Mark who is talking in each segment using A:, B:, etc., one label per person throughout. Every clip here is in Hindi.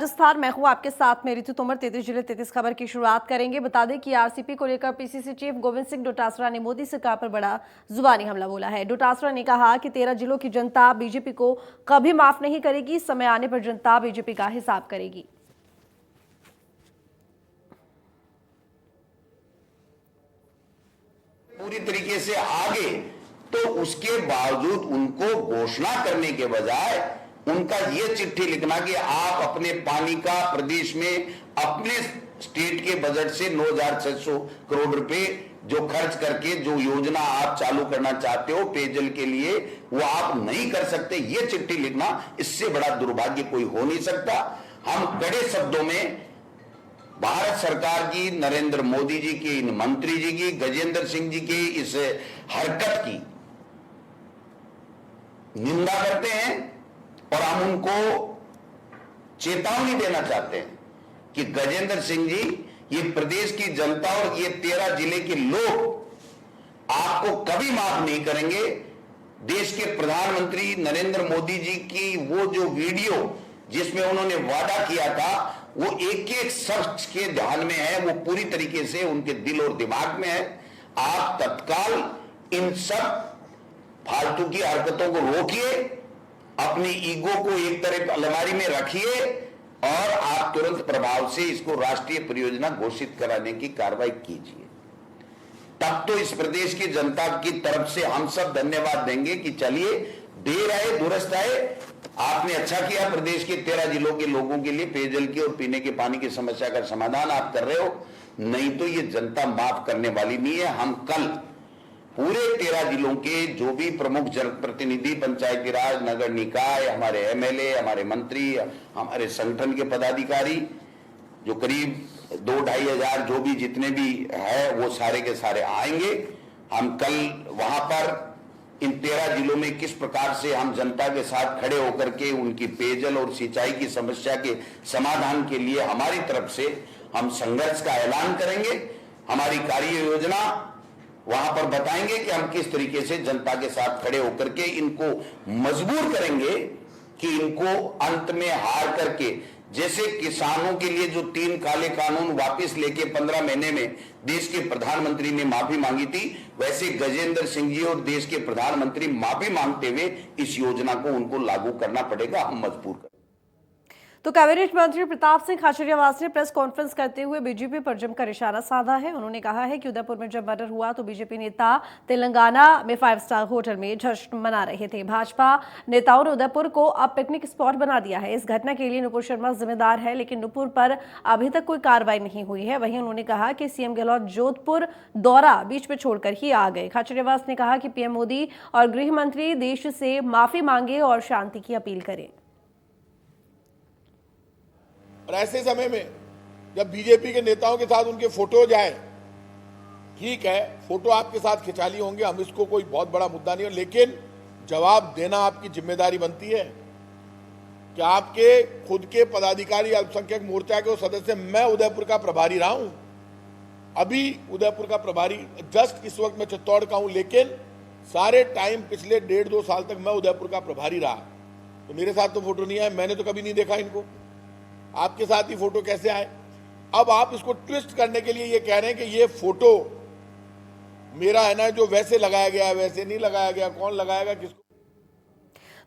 A: राजस्थान मैं हूं आपके साथ में ऋतु तोमर। 33 जिले 33 खबर की शुरुआत करेंगे। बता दें कि आरसीपी को लेकर पीसीसी चीफ गोविंद सिंह डोटासरा ने मोदी सरकार पर बड़ा जुबानी हमला बोला है। डोटासरा ने कहा कि 13 जिलों की जनता बीजेपी को कभी माफ नहीं करेगी। समय आने पर जनता बीजेपी का हिसाब करेगी।
B: पूरी तरीके से आगे तो उसके बावजूद उनको घोषणा करने के बजाय उनका ये चिट्ठी लिखना कि आप अपने पानी का प्रदेश में अपने स्टेट के बजट से 9,600 करोड़ रुपए जो खर्च करके जो योजना आप चालू करना चाहते हो पेयजल के लिए, वो आप नहीं कर सकते। ये चिट्ठी लिखना, इससे बड़ा दुर्भाग्य कोई हो नहीं सकता। हम कड़े शब्दों में भारत सरकार की, नरेंद्र मोदी जी की, इन मंत्री जी की, गजेंद्र सिंह जी की इस हरकत की निंदा करते हैं और हम उनको चेतावनी देना चाहते हैं कि गजेंद्र सिंह जी, ये प्रदेश की जनता और ये 13 जिले के लोग आपको कभी माफ नहीं करेंगे। देश के प्रधानमंत्री नरेंद्र मोदी जी की वो जो वीडियो जिसमें उन्होंने वादा किया था, वो एक एक शख्स के ध्यान में है, वो पूरी तरीके से उनके दिल और दिमाग में है। आप तत्काल इन सब फालतू की हरकतों को रोकिए, अपनी ईगो को एक तरफ अलमारी में रखिए और आप तुरंत प्रभाव से इसको राष्ट्रीय परियोजना घोषित कराने की कार्रवाई कीजिए। तब तो इस प्रदेश की जनता की तरफ से हम सब धन्यवाद देंगे कि चलिए, देर आए दुरुस्त आए, आपने अच्छा किया। प्रदेश के 13 जिलों के लोगों के लिए पेयजल की और पीने के पानी की समस्या का समाधान आप कर रहे हो। नहीं तो ये जनता माफ करने वाली नहीं है। हम कल पूरे 13 जिलों के जो भी प्रमुख जनप्रतिनिधि, पंचायती राज, नगर निकाय, हमारे एमएलए, हमारे मंत्री, हमारे संगठन के पदाधिकारी, जो करीब 2-2.5 हजार जो भी जितने भी है, वो सारे के सारे आएंगे। हम कल वहां पर इन 13 जिलों में किस प्रकार से हम जनता के साथ खड़े होकर के उनकी पेयजल और सिंचाई की समस्या के समाधान के लिए हमारी तरफ से हम संघर्ष का ऐलान करेंगे। हमारी कार्य योजना वहां पर बताएंगे कि हम किस तरीके से जनता के साथ खड़े होकर के इनको मजबूर करेंगे कि इनको अंत में हार करके, जैसे किसानों के लिए जो 3 काले कानून वापस लेके 15 महीने में देश के प्रधानमंत्री ने माफी मांगी थी, वैसे गजेंद्र सिंह जी और देश के प्रधानमंत्री माफी मांगते हुए इस योजना को उनको लागू करना पड़ेगा। हम मजबूर करें।
A: तो कैबिनेट मंत्री प्रताप सिंह खाचरियावास ने प्रेस कॉन्फ्रेंस करते हुए बीजेपी पर जमकर इशारा साधा है। उन्होंने कहा है कि उदयपुर में जब मर्डर हुआ तो बीजेपी नेता तेलंगाना में 5 स्टार होटल में जश्न मना रहे थे। भाजपा नेताओं ने उदयपुर को अब पिकनिक स्पॉट बना दिया है। इस घटना के लिए नुपुर शर्मा जिम्मेदार है, लेकिन नुपुर पर अभी तक कोई कार्रवाई नहीं हुई है। वहीं उन्होंने कहा कि सीएम गहलोत जोधपुर दौरा बीच में छोड़कर ही आ गए। खाचरियावास ने कहा कि पीएम मोदी और गृह मंत्री देश से माफी मांगे और शांति की अपील करें।
C: और ऐसे समय में जब बीजेपी के नेताओं के साथ उनके फोटो जाए, ठीक है, फोटो आपके साथ खिंचा ली होंगे, हम इसको कोई बहुत बड़ा मुद्दा नहीं है, लेकिन जवाब देना आपकी जिम्मेदारी बनती है कि आपके खुद के पदाधिकारी अल्पसंख्यक मोर्चा के सदस्य, मैं उदयपुर का प्रभारी रहा हूं, अभी उदयपुर का प्रभारी जस्ट इस वक्त मैं चित्तौड़ का हूं, लेकिन सारे टाइम पिछले 1.5-2 साल तक मैं उदयपुर का प्रभारी रहा। तो मेरे साथ तो फोटो नहीं आया, मैंने तो कभी नहीं देखा इनको, आपके साथ ही फोटो कैसे आए? अब आप इसको ट्विस्ट करने के लिए ये कह रहे हैं कि ये फोटो मेरा है ना, जो वैसे लगाया गया है वैसे नहीं लगाया गया, कौन लगाएगा किसको?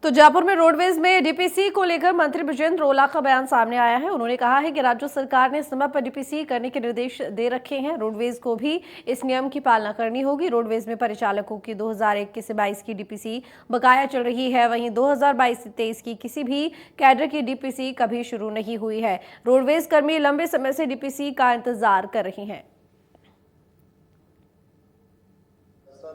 A: तो जयपुर में रोडवेज में डीपीसी को लेकर मंत्री बृजेंद्र ओला का बयान सामने आया है। उन्होंने कहा है कि राज्य सरकार ने समय पर डीपीसी करने के निर्देश दे रखे हैं। रोडवेज को भी इस नियम की पालना करनी होगी। रोडवेज में परिचालकों की 2021 से 22 की डीपीसी बकाया चल रही है। वहीं 2022 से 23 की किसी भी कैडर की डीपीसी कभी शुरू नहीं हुई है। रोडवेज कर्मी लंबे समय से डीपीसी का इंतजार कर रहे हैं।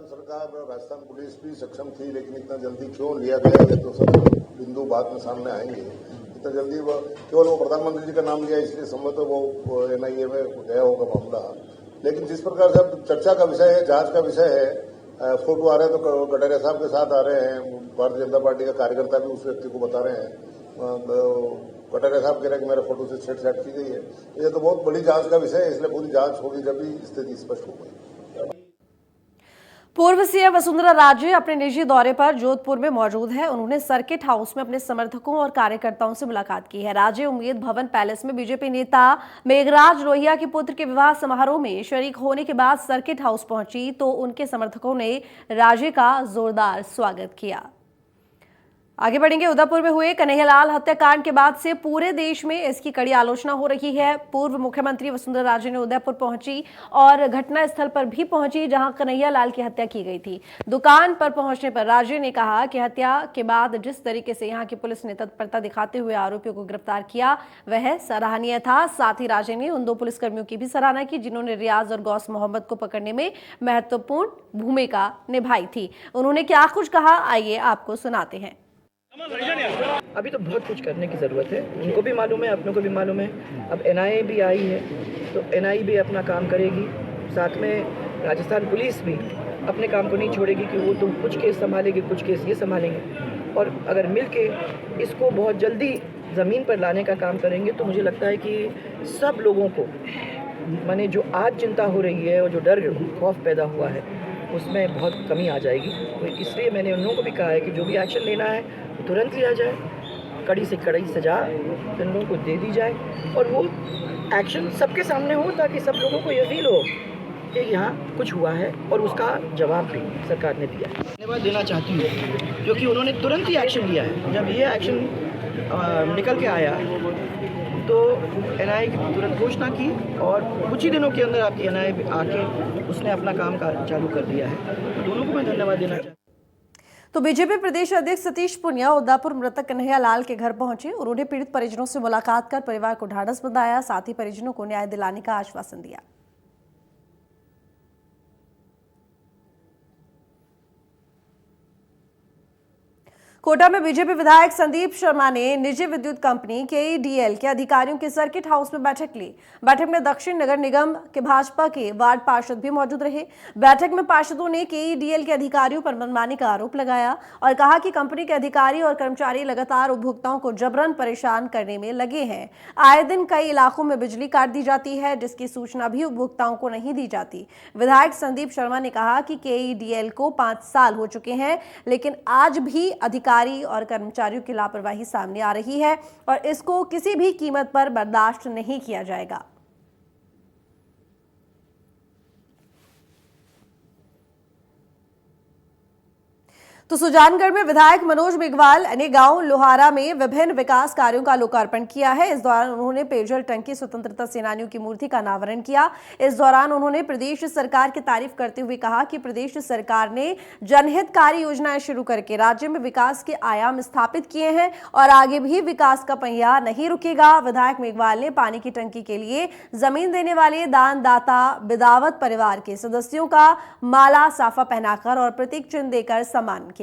D: सरकार और राजस्थान पुलिस भी सक्षम थी, लेकिन इतना जल्दी क्यों लिया गया, ये तो सब बिंदु बाद में सामने आएंगे। इतना जल्दी वो केवल वो प्रधानमंत्री जी का नाम लिया, इसलिए संभवतः वो एनआईए में गया होगा मामला। लेकिन जिस प्रकार से अब चर्चा का विषय है, जांच का विषय है, फोटो आ रहे हैं तो कटारिया साहब के साथ आ रहे हैं, भारतीय जनता पार्टी का कार्यकर्ता भी उस व्यक्ति को बता रहे हैं, कटारिया साहब कह रहे हैं कि मेरे फोटो से छेड़छाड़ की गई है। ये तो बहुत बड़ी जांच का विषय है, इसलिए पूरी जांच होगी जब भी स्थिति स्पष्ट हो गई।
A: पूर्व सीएम वसुंधरा राजे अपने निजी दौरे पर जोधपुर में मौजूद है। उन्होंने सर्किट हाउस में अपने समर्थकों और कार्यकर्ताओं से मुलाकात की है। राजे उम्मेद भवन पैलेस में बीजेपी नेता मेघराज लोहिया के पुत्र के विवाह समारोह में शरीक होने के बाद सर्किट हाउस पहुंची तो उनके समर्थकों ने राजे का जोरदार स्वागत किया। आगे बढ़ेंगे। उदयपुर में हुए कन्हैयालाल हत्याकांड के बाद से पूरे देश में इसकी कड़ी आलोचना हो रही है। पूर्व मुख्यमंत्री वसुंधरा राजे ने उदयपुर पहुंची और घटनास्थल पर भी पहुंची जहां कन्हैयालाल की हत्या की गई थी। दुकान पर पहुंचने पर राजे ने कहा कि हत्या के बाद जिस तरीके से यहां की पुलिस ने तत्परता दिखाते हुए आरोपियों को गिरफ्तार किया वह सराहनीय था। साथ ही राजे ने उन 2 पुलिसकर्मियों की भी सराहना की जिन्होंने रियाज और गौस मोहम्मद को पकड़ने में महत्वपूर्ण भूमिका निभाई थी। उन्होंने क्या कुछ कहा, आइए आपको सुनाते हैं।
E: अभी तो बहुत कुछ करने की ज़रूरत है, उनको भी मालूम है, अपनों को भी मालूम है। अब एनआईए भी आई है तो एनआईए भी अपना काम करेगी, साथ में राजस्थान पुलिस भी अपने काम को नहीं छोड़ेगी कि वो तो कुछ केस संभालेगी, कुछ केस ये संभालेंगे। और अगर मिलके इसको बहुत जल्दी ज़मीन पर लाने का काम करेंगे तो मुझे लगता है कि सब लोगों को माने जो आज चिंता हो रही है और जो डर खौफ पैदा हुआ है उसमें बहुत कमी आ जाएगी। तो इसलिए मैंने उन लोगों को भी कहा है कि जो भी एक्शन लेना है तो तुरंत लिया जाए, कड़ी से कड़ी सजा इन लोगों को दे दी जाए और वो एक्शन सबके सामने हो ताकि सब लोगों को ये फील हो कि यहाँ कुछ हुआ है और उसका जवाब भी सरकार ने दिया है। धन्यवाद देना चाहती हूँ क्योंकि उन्होंने तुरंत ही एक्शन लिया है। जब ये एक्शन निकल के आया तो एनआईए की तुरंत घोषणा की और कुछ ही दिनों के अंदर आपकी एनआईए आके उसने अपना काम चालू कर दिया है। तो दोनों को मैं धन्यवाद देना चाहता हूँ।
A: तो बीजेपी प्रदेश अध्यक्ष सतीश पुनिया उदयपुर मृतक कन्हैयालाल के घर पहुंचे। उन्होंने पीड़ित परिजनों से मुलाकात कर परिवार को ढाढ़स बंधाया, साथ ही परिजनों को न्याय दिलाने का आश्वासन दिया। कोटा में बीजेपी विधायक संदीप शर्मा ने निजी विद्युत कंपनी केईडीएल के अधिकारियों के सर्किट हाउस में बैठक ली। बैठक में दक्षिण नगर निगम के भाजपा के वार्ड पार्षद भी मौजूद रहे। बैठक में पार्षदों ने केईडीएल के अधिकारियों पर मनमानी का आरोप लगाया और कहा कि कंपनी के अधिकारी और कर्मचारी लगातार उपभोक्ताओं को जबरन परेशान करने में लगे हैं। आए दिन कई इलाकों में बिजली काट दी जाती है जिसकी सूचना भी उपभोक्ताओं को नहीं दी जाती। विधायक संदीप शर्मा ने कहा कि केईडीएल को 5 साल हो चुके हैं लेकिन आज भी अधिकारी और कर्मचारियों की लापरवाही सामने आ रही है और इसको किसी भी कीमत पर बर्दाश्त नहीं किया जाएगा। तो सुजानगढ़ में विधायक मनोज मेघवाल ने गांव लोहारा में विभिन्न विकास कार्यों का लोकार्पण किया है। इस दौरान उन्होंने पेयजल टंकी स्वतंत्रता सेनानियों की मूर्ति का अनावरण किया। इस दौरान उन्होंने प्रदेश सरकार की तारीफ करते हुए कहा कि प्रदेश सरकार ने जनहितकारी योजनाएं शुरू करके राज्य में विकास के आयाम स्थापित किए हैं और आगे भी विकास का पहिया नहीं रुकेगा। विधायक मेघवाल ने पानी की टंकी के लिए जमीन देने वाले दानदाता बिदावत परिवार के सदस्यों का माला साफा पहनाकर और प्रतीक चिन्ह देकर सम्मान किया।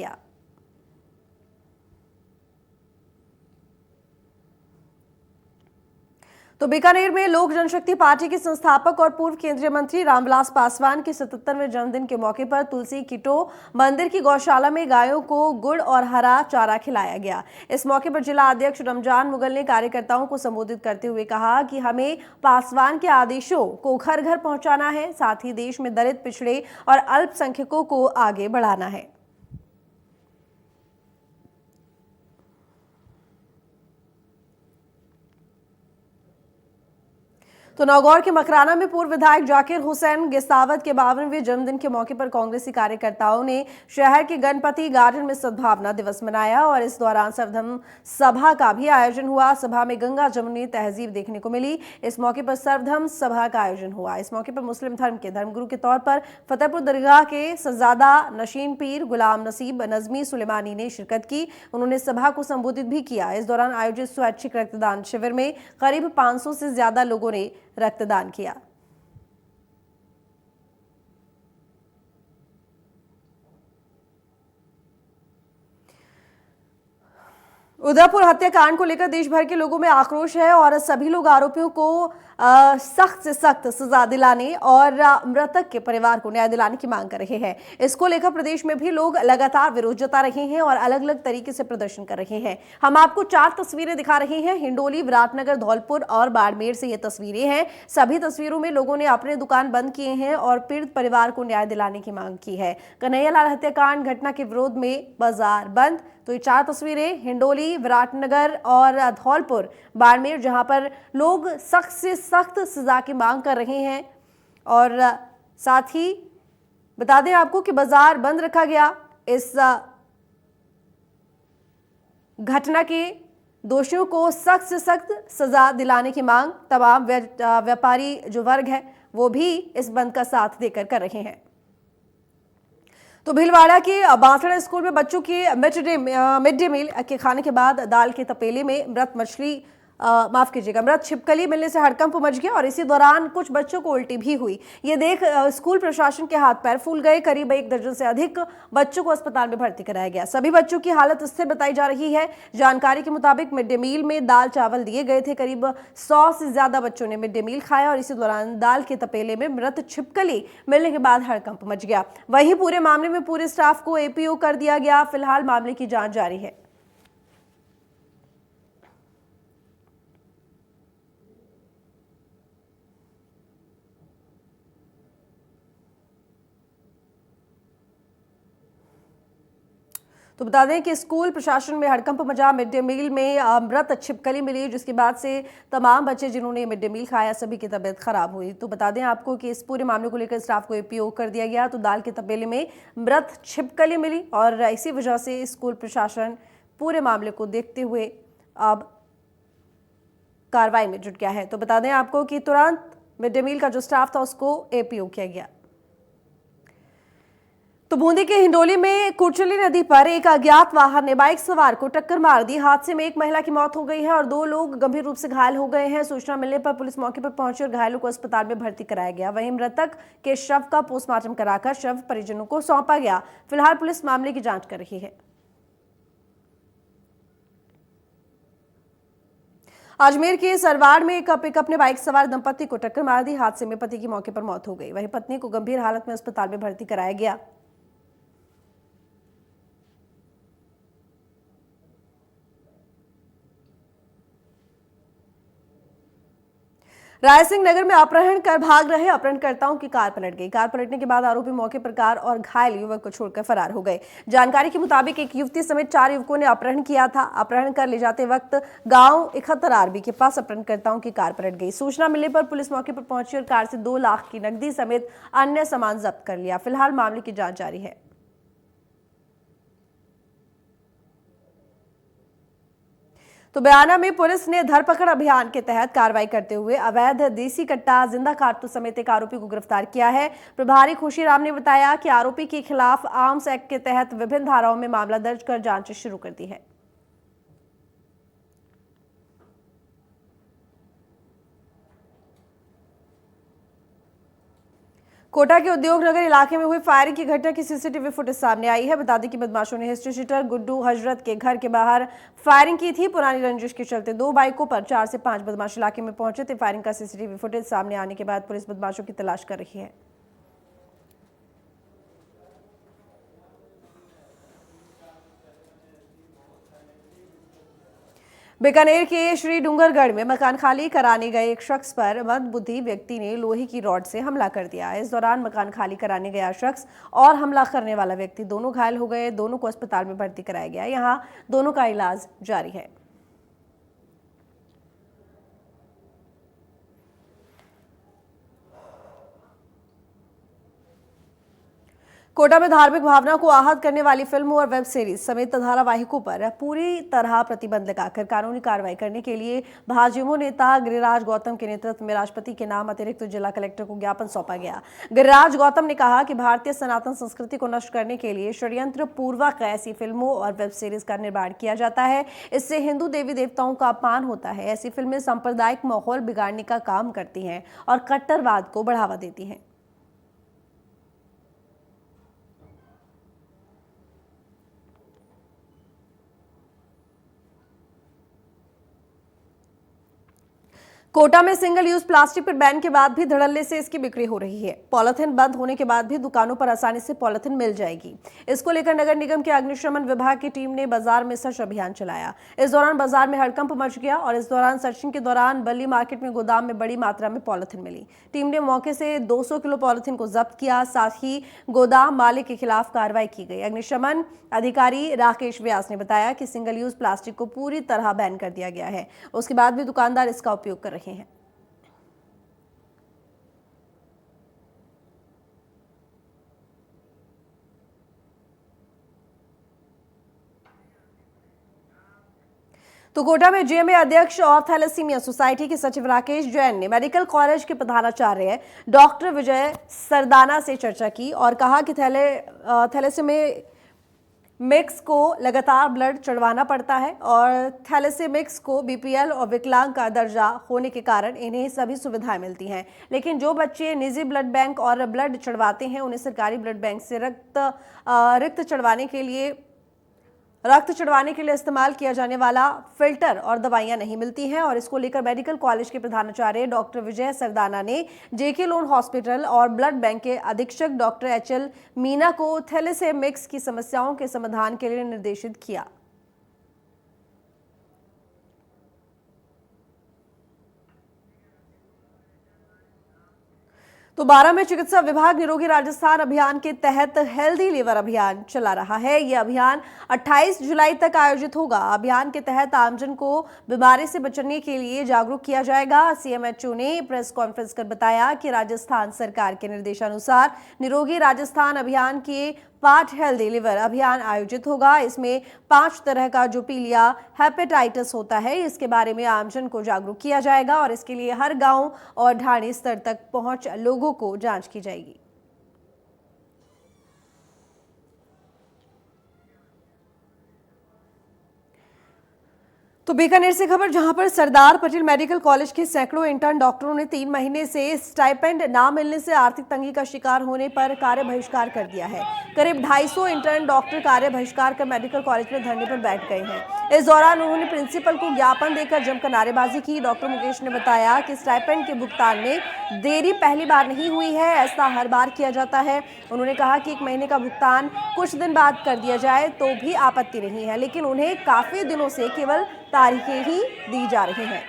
A: तो बीकानेर में लोक जनशक्ति पार्टी के संस्थापक और पूर्व केंद्रीय मंत्री रामविलास पासवान के 77वें जन्मदिन के मौके पर तुलसी किटो मंदिर की गौशाला में गायों को गुड़ और हरा चारा खिलाया गया। इस मौके पर जिला अध्यक्ष रमजान मुगल ने कार्यकर्ताओं को संबोधित करते हुए कहा कि हमें पासवान के आदेशों को घर घर पहुंचाना है, साथ ही देश में दलित, पिछड़े और अल्पसंख्यकों को आगे बढ़ाना है। तो नौगौर के मकराना में पूर्व विधायक जाकिर हुसैन गिस्तावत के 52वें जन्मदिन के मौके पर कांग्रेसी कार्यकर्ताओं ने शहर के गणपति गार्डन में सद्भावना दिवस मनाया और इस दौरान सर्वधर्म सभा का भी आयोजन हुआ। सभा में गंगा जमुनी तहजीब देखने को मिली। इस मौके पर सर्वधर्म सभा का आयोजन हुआ। इस मौके पर मुस्लिम धर्म के धर्मगुरु के तौर पर फतेहपुर दरगाह के सज्जादा नशीन पीर गुलाम नसीब नजमी सुलेमानी ने शिरकत की। उन्होंने सभा को संबोधित भी किया। इस दौरान आयोजित स्वैच्छिक रक्तदान शिविर में करीब 500 से ज्यादा लोगों ने रक्तदान किया। उदयपुर हत्याकांड को लेकर देश भर के लोगों में आक्रोश है और सभी लोग आरोपियों को सख्त से सख्त सजा दिलाने और मृतक के परिवार को न्याय दिलाने की मांग कर रहे हैं। इसको लेकर प्रदेश में भी लोग लगातार विरोध जता रहे हैं और अलग अलग तरीके से प्रदर्शन कर रहे हैं। हम आपको 4 तस्वीरें दिखा रहे हैं। हिंडोली, विराटनगर, धौलपुर और बाड़मेर से ये तस्वीरें हैं। सभी तस्वीरों में लोगों ने अपने दुकान बंद किए हैं और पीड़ित परिवार को न्याय दिलाने की मांग की है। कन्हैयालाल हत्याकांड घटना के विरोध में बाजार बंद। तो ये 4 तस्वीरें हिंडोली, विराटनगर और धौलपुर, बाड़मेर, जहां पर लोग सख्त से सख्त सजा की मांग कर रहे हैं। और साथ ही बता दें आपको कि बाजार बंद रखा गया। इस घटना के दोषियों को सख्त से सख्त सजा दिलाने की मांग तमाम व्यापारी जो वर्ग है वो भी इस बंद का साथ देकर कर रहे हैं। तो भीलवाड़ा के बांसड़ा स्कूल में बच्चों के मिड डे मील के खाने के बाद दाल के तपेले में मृत छिपकली मिलने से हड़कंप मच गया और इसी दौरान कुछ बच्चों को उल्टी भी हुई। ये देख स्कूल प्रशासन के हाथ पैर फूल गए। करीब 1 दर्जन से अधिक बच्चों को अस्पताल में भर्ती कराया गया। सभी बच्चों की हालत स्थिर बताई जा रही है। जानकारी के मुताबिक मिड डे मील में दाल चावल दिए गए थे। करीब 100 से ज्यादा बच्चों ने मिड डे मील खाया और इसी दौरान दाल के तपेले में मृत छिपकली मिलने के बाद हड़कंप मच गया। वहीं पूरे मामले में पूरे स्टाफ को एपीओ कर दिया गया। फिलहाल मामले की जांच जारी है। तो बता दें कि स्कूल प्रशासन में हड़कंप मचा। मिड डे मील में मृत छिपकली मिली, जिसके बाद से तमाम बच्चे जिन्होंने मिड डे मील खाया सभी की तबीयत खराब हुई। तो बता दें आपको कि इस पूरे मामले को लेकर स्टाफ को एपीओ कर दिया गया। तो दाल के तपेले में मृत छिपकली मिली और इसी वजह से स्कूल प्रशासन पूरे मामले को देखते हुए अब कार्रवाई में जुट गया है। तो बता दें आपको कि तुरंत मिड डे मील का जो स्टाफ था उसको एपीओ किया गया। तो बूंदी के हिंडोली में कुरचली नदी पर एक अज्ञात वाहन ने बाइक सवार को टक्कर मार दी। हादसे में एक महिला की मौत हो गई है और 2 लोग गंभीर रूप से घायल हो गए हैं। सूचना मिलने पर पुलिस मौके पर पहुंची और घायलों को अस्पताल में भर्ती कराया गया। वहीं मृतक के शव का पोस्टमार्टम कराकर शव परिजनों को सौंपा गया। फिलहाल पुलिस मामले की जांच कर रही है। अजमेर के सरवाड़ में एक पिकअप ने बाइक सवार दंपति को टक्कर मार दी। हादसे में पति की मौके पर मौत हो गई। वहीं पत्नी को गंभीर हालत में अस्पताल में भर्ती कराया गया। रायसिंह नगर में अपहरण कर भाग रहे अपहरणकर्ताओं की कार पलट गई। कार पलटने के बाद आरोपी मौके पर कार और घायल युवक को छोड़कर फरार हो गए। जानकारी के मुताबिक एक युवती समेत 4 युवकों ने अपहरण किया था। अपहरण कर ले जाते वक्त गांव 71 आरबी के पास अपहरणकर्ताओं की कार पलट गई। सूचना मिलने पर पुलिस मौके पर पहुंची और कार से 2 लाख की नकदी समेत अन्य सामान जब्त कर लिया। फिलहाल मामले की जांच जारी है। तो बयाना में पुलिस ने धरपकड़ अभियान के तहत कार्रवाई करते हुए अवैध देसी कट्टा, जिंदा कारतूस समेत एक आरोपी को गिरफ्तार किया है। प्रभारी खुशीराम ने बताया कि आरोपी के खिलाफ आर्म्स एक्ट के तहत विभिन्न धाराओं में मामला दर्ज कर जांच शुरू कर दी है। कोटा के उद्योग नगर इलाके में हुई फायरिंग की घटना की सीसीटीवी फुटेज सामने आई है। बता दें कि बदमाशों ने हिस्ट्री शीटर गुड्डू हजरत के घर के बाहर फायरिंग की थी। पुरानी रंजिश के चलते 2 बाइकों पर 4 से 5 बदमाश इलाके में पहुंचे थे। फायरिंग का सीसीटीवी फुटेज सामने आने के बाद पुलिस बदमाशों की तलाश कर रही है। बीकानेर के श्री डूंगरगढ़ में मकान खाली कराने गए एक शख्स पर मंदबुद्धि व्यक्ति ने लोहे की रॉड से हमला कर दिया। इस दौरान मकान खाली कराने गया शख्स और हमला करने वाला व्यक्ति दोनों घायल हो गए। दोनों को अस्पताल में भर्ती कराया गया। यहां दोनों का इलाज जारी है। कोटा में धार्मिक भावना को आहत करने वाली फिल्मों और वेब सीरीज समेत धारावाहिकों पर पूरी तरह प्रतिबंध लगाकर कानूनी कार्रवाई करने के लिए भाजयुमो नेता गिरिराज गौतम के नेतृत्व में राष्ट्रपति के नाम अतिरिक्त जिला कलेक्टर को ज्ञापन सौंपा गया। गिरिराज गौतम ने कहा कि भारतीय सनातन संस्कृति को नष्ट करने के लिए षड्यंत्र पूर्वक ऐसी फिल्मों और वेब सीरीज का निर्माण किया जाता है। इससे हिंदू देवी देवताओं का अपमान होता है। ऐसी फिल्में सांप्रदायिक माहौल बिगाड़ने का काम करती हैं और कट्टरवाद को बढ़ावा देती हैं। कोटा में सिंगल यूज प्लास्टिक पर बैन के बाद भी धड़ल्ले से इसकी बिक्री हो रही है। पॉलिथीन बंद होने के बाद भी दुकानों पर आसानी से पॉलिथीन मिल जाएगी। इसको लेकर नगर निगम के अग्निशमन विभाग की टीम ने बाजार में सर्च अभियान चलाया। इस दौरान बाजार में हड़कंप मच गया और इस दौरान सर्चिंग के दौरान बल्ली मार्केट में गोदाम में बड़ी मात्रा में पॉलिथीन मिली। टीम ने मौके से 200 किलो पॉलिथीन को जब्त किया। साथ ही गोदाम मालिक के खिलाफ कार्रवाई की गई। अग्निशमन अधिकारी राकेश व्यास ने बताया कि सिंगल यूज प्लास्टिक को पूरी तरह बैन कर दिया गया है। उसके बाद भी दुकानदार इसका उपयोग कर रहे हैं। तो कोटा में जेएमए अध्यक्ष और थैलेसीमिया सोसाइटी के सचिव राकेश जैन ने मेडिकल कॉलेज के प्रधानाचार्य डॉक्टर विजय सरदाना से चर्चा की और कहा कि थैलेसीमिक्स को लगातार ब्लड चढ़वाना पड़ता है और थैलेसीमिक्स को बीपीएल और विकलांग का दर्जा होने के कारण इन्हें सभी सुविधाएं मिलती हैं। लेकिन जो बच्चे निजी ब्लड बैंक और ब्लड चढ़वाते हैं उन्हें सरकारी ब्लड बैंक से रक्त चढ़वाने के लिए इस्तेमाल किया जाने वाला फिल्टर और दवाइयां नहीं मिलती हैं और इसको लेकर मेडिकल कॉलेज के प्रधानाचार्य डॉक्टर विजय सरदाना ने जेके लोन हॉस्पिटल और ब्लड बैंक के अधीक्षक डॉक्टर एचएल मीना को थैलेसेमिक्स की समस्याओं के समाधान के लिए निर्देशित किया। तो 12 में चिकित्सा विभाग निरोगी राजस्थान अभियान के तहत हेल्दी लिवर अभियान चला रहा है। यह अभियान 28 जुलाई तक आयोजित होगा। अभियान के तहत आमजन को बीमारी से बचने के लिए जागरूक किया जाएगा। सीएमएचओ ने प्रेस कॉन्फ्रेंस कर बताया कि राजस्थान सरकार के निर्देशानुसार निरोगी राजस्थान अभियान के पार्ट हेल्दी लिवर अभियान आयोजित होगा। इसमें 5 तरह का जो पीलिया हेपेटाइटिस होता है इसके बारे में आमजन को जागरूक किया जाएगा और इसके लिए हर गांव और ढाणी स्तर तक पहुंच लोगों को जांच की जाएगी। तो बीकानेर से खबर, जहां पर सरदार पटेल मेडिकल कॉलेज के सैकड़ों इंटर्न डॉक्टरों ने 3 महीने से स्टाइपेंड ना मिलने से आर्थिक तंगी का शिकार होने पर कार्य बहिष्कार कर दिया है। करीब 250 इंटर्न डॉक्टर कार्य बहिष्कार कर मेडिकल कॉलेज में धरने पर बैठ गए हैं। इस दौरान उन्होंने प्रिंसिपल को ज्ञापन देकर जमकर नारेबाजी की। डॉक्टर मुकेश ने बताया कि स्टाइपेंड के भुगतान में देरी पहली बार नहीं हुई है, ऐसा हर बार किया जाता है। उन्होंने कहा कि 1 महीने का भुगतान कुछ दिन बाद कर दिया जाए तो भी आपत्ति नहीं है, लेकिन उन्हें काफी दिनों से केवल तारीखें ही दी जा रही हैं।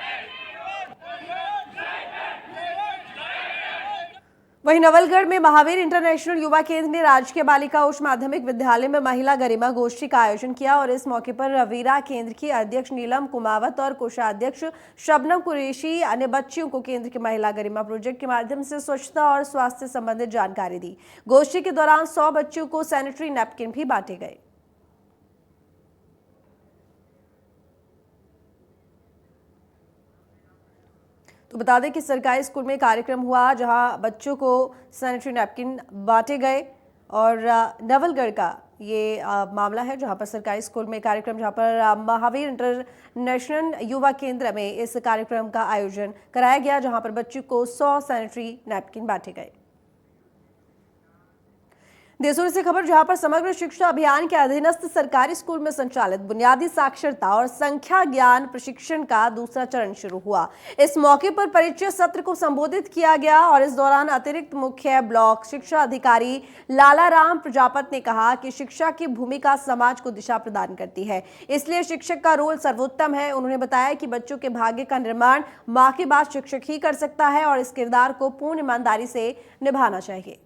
A: वहीं नवलगढ़ में महावीर इंटरनेशनल युवा केंद्र ने राजकीय बालिका उच्च माध्यमिक विद्यालय में महिला गरिमा गोष्ठी का आयोजन किया और इस मौके पर रवीरा केंद्र की अध्यक्ष नीलम कुमावत और कोषाध्यक्ष शबनम कुरैशी अन्य बच्चियों को केंद्र के महिला गरिमा प्रोजेक्ट के माध्यम से स्वच्छता और स्वास्थ्य संबंधित जानकारी दी। गोष्ठी के दौरान 100 बच्चियों को सैनिटरी नैपकिन भी बांटे गए। तो बता दें कि सरकारी स्कूल में कार्यक्रम हुआ जहां बच्चों को सैनिटरी नैपकिन बांटे गए और नवलगढ़ का ये मामला है जहां पर सरकारी स्कूल में कार्यक्रम, जहां पर महावीर इंटरनेशनल युवा केंद्र में इस कार्यक्रम का आयोजन कराया गया, जहां पर बच्चों को 100 सैनिटरी नैपकिन बांटे गए। देशों से खबर, जहां पर समग्र शिक्षा अभियान के अधीनस्थ सरकारी स्कूल में संचालित बुनियादी साक्षरता और संख्या ज्ञान प्रशिक्षण का दूसरा चरण शुरू हुआ। इस मौके पर परिचय सत्र को संबोधित किया गया और इस दौरान अतिरिक्त मुख्य ब्लॉक शिक्षा अधिकारी लालाराम प्रजापत ने कहा कि शिक्षा की भूमिका समाज को दिशा प्रदान करती है, इसलिए शिक्षक का रोल सर्वोत्तम है। उन्होंने बताया कि बच्चों के भाग्य का निर्माण मां के बाद शिक्षक ही कर सकता है और इस किरदार को पूर्ण ईमानदारी से निभाना चाहिए।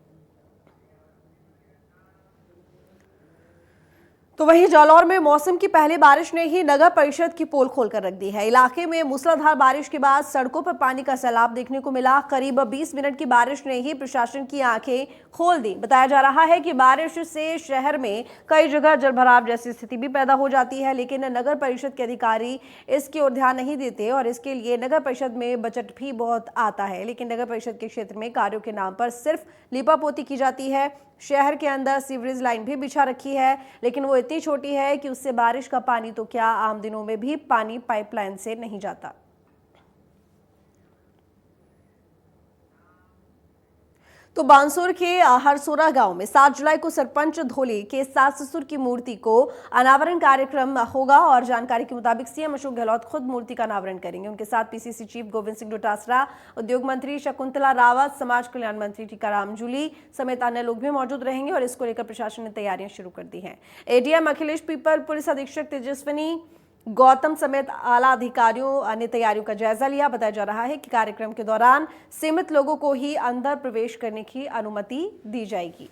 A: तो वहीं जालौर में मौसम की पहली बारिश ने ही नगर परिषद की पोल खोलकर रख दी है। इलाके में मूसलाधार बारिश के बाद सड़कों पर पानी का सैलाब देखने को मिला। करीब 20 मिनट की बारिश ने ही प्रशासन की आंखें खोल दी। बताया जा रहा है कि बारिश से शहर में कई जगह जलभराव जैसी स्थिति भी पैदा हो जाती है, लेकिन नगर परिषद के अधिकारी इसकी ओर ध्यान नहीं देते और इसके लिए नगर परिषद में बजट भी बहुत आता है, लेकिन नगर परिषद के क्षेत्र में कार्यों के नाम पर सिर्फ लीपापोती की जाती है। शहर के अंदर सीवरेज लाइन भी बिछा रखी है, लेकिन वो इतनी छोटी है कि उससे बारिश का पानी तो क्या, आम दिनों में भी पानी पाइपलाइन से नहीं जाता। तो बांसुर के हरसोरा गांव में 7 जुलाई को सरपंच धोली के सास ससुर की मूर्ति को अनावरण कार्यक्रम होगा और जानकारी के मुताबिक सीएम अशोक गहलोत खुद मूर्ति का अनावरण करेंगे। उनके साथ पीसीसी चीफ गोविंद सिंह डोटासरा, उद्योग मंत्री शकुंतला रावत, समाज कल्याण मंत्री टीकाराम जूली समेत अन्य लोग भी मौजूद रहेंगे और इसको लेकर प्रशासन ने तैयारियां शुरू कर दी हैं। एडीएम अखिलेश पीपल, पुलिस अधीक्षक तेजस्विनी गौतम समेत आला अधिकारियों ने तैयारियों का जायजा लिया। बताया जा रहा है कि कार्यक्रम के दौरान सीमित लोगों को ही अंदर प्रवेश करने की अनुमति दी जाएगी।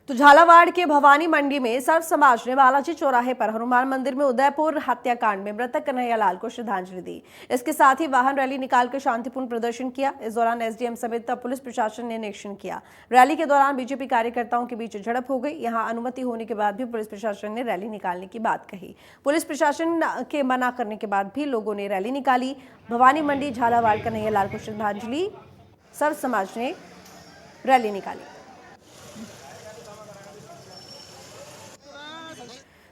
A: तो झालावाड़ के भवानी मंडी में सर्व समाज ने बालाजी चौराहे पर हनुमान मंदिर में उदयपुर हत्याकांड में मृतक कन्हैयालाल को श्रद्धांजलि दी। इसके साथ ही वाहन रैली निकालकर शांतिपूर्ण प्रदर्शन किया। इस दौरान एसडीएम समेत पुलिस प्रशासन ने निरीक्षण किया। रैली के दौरान बीजेपी कार्यकर्ताओं के बीच झड़प हो गई। यहां अनुमति होने के बाद भी पुलिस प्रशासन ने रैली निकालने की बात कही। पुलिस प्रशासन के मना करने के बाद भी लोगों ने रैली निकाली। भवानी मंडी झालावाड़ कन्हैयालाल को श्रद्धांजलि, सर्व समाज ने रैली निकाली।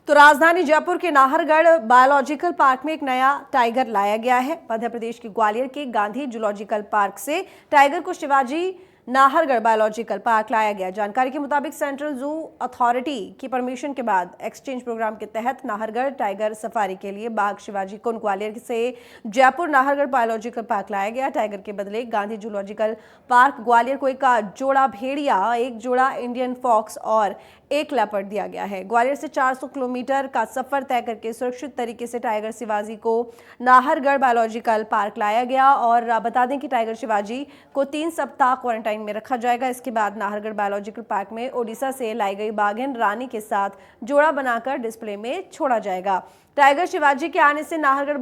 A: तो राजधानी जयपुर के नाहरगढ़ बायोलॉजिकल पार्क में एक नया टाइगर लाया गया है। मध्य प्रदेश के ग्वालियर के गांधी जूलॉजिकल पार्क से टाइगर को शिवाजी नाहरगढ़ बायोलॉजिकल पार्क लाया गया। जानकारी के मुताबिक सेंट्रल जू अथॉरिटी की परमिशन के बाद एक्सचेंज प्रोग्राम के तहत नाहरगढ़ टाइगर सफारी के लिए बाघ शिवाजी को ग्वालियर से जयपुर नाहरगढ़ बायोलॉजिकल पार्क लाया गया। टाइगर के बदले गांधी जूलॉजिकल पार्क ग्वालियर को एक जोड़ा भेड़िया, एक जोड़ा इंडियन फॉक्स और एक लेपर्ड दिया गया है। ग्वालियर से 400 किलोमीटर का सफर तय करके सुरक्षित तरीके से टाइगर शिवाजी को नाहरगढ़ बायोलॉजिकल पार्क लाया गया। और बता दें कि टाइगर शिवाजी को 3 सप्ताह क्वारंटाइन में रखा जाएगा। इसके बाद नाहरगढ़ बायोलॉजिकल पार्क में ओडिशा से लाई गई बाघिन रानी के साथ जोड़ा बनाकर डिस्प्ले में छोड़ा जाएगा। टाइगर शिवाजी के आने से नाहरगढ़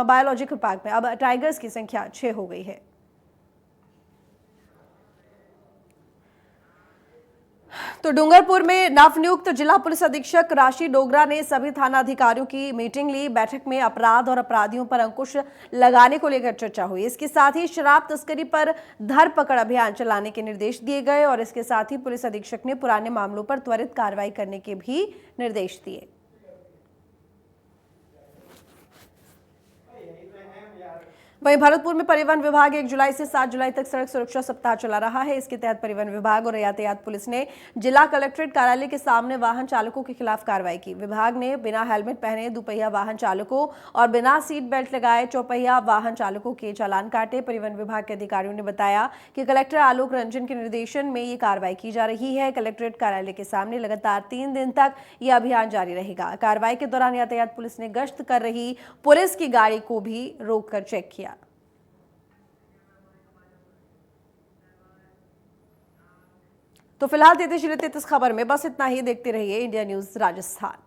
A: बायोलॉजिकल पार्क में अब टाइगर्स की संख्या 6 हो गई है। तो डूंगरपुर में नवनियुक्त जिला पुलिस अधीक्षक राशि डोगरा ने सभी थाना अधिकारियों की मीटिंग ली। बैठक में अपराध और अपराधियों पर अंकुश लगाने को लेकर चर्चा हुई। इसके साथ ही शराब तस्करी पर धरपकड़ अभियान चलाने के निर्देश दिए गए और इसके साथ ही पुलिस अधीक्षक ने पुराने मामलों पर त्वरित कार्रवाई करने के भी निर्देश दिए। वहीं भरतपुर में परिवहन विभाग 1 जुलाई से 7 जुलाई तक सड़क सुरक्षा सप्ताह चला रहा है। इसके तहत परिवहन विभाग और यातायात पुलिस ने जिला कलेक्ट्रेट कार्यालय के सामने वाहन चालकों के खिलाफ कार्रवाई की। विभाग ने बिना हेलमेट पहने दुपहिया वाहन चालकों और बिना सीट बेल्ट लगाए चौपहिया वाहन चालकों के चालान काटे। परिवहन विभाग के अधिकारियों ने बताया कि कलेक्टर आलोक रंजन के निर्देशन में ये कार्रवाई की जा रही है। कलेक्ट्रेट कार्यालय के सामने लगातार 3 दिन तक यह अभियान जारी रहेगा। कार्रवाई के दौरान यातायात पुलिस ने गश्त कर रही पुलिस की गाड़ी को भी रोककर चेक किया। तो फिलहाल 33 खबर में बस इतना ही। देखते रहिए इंडिया न्यूज राजस्थान।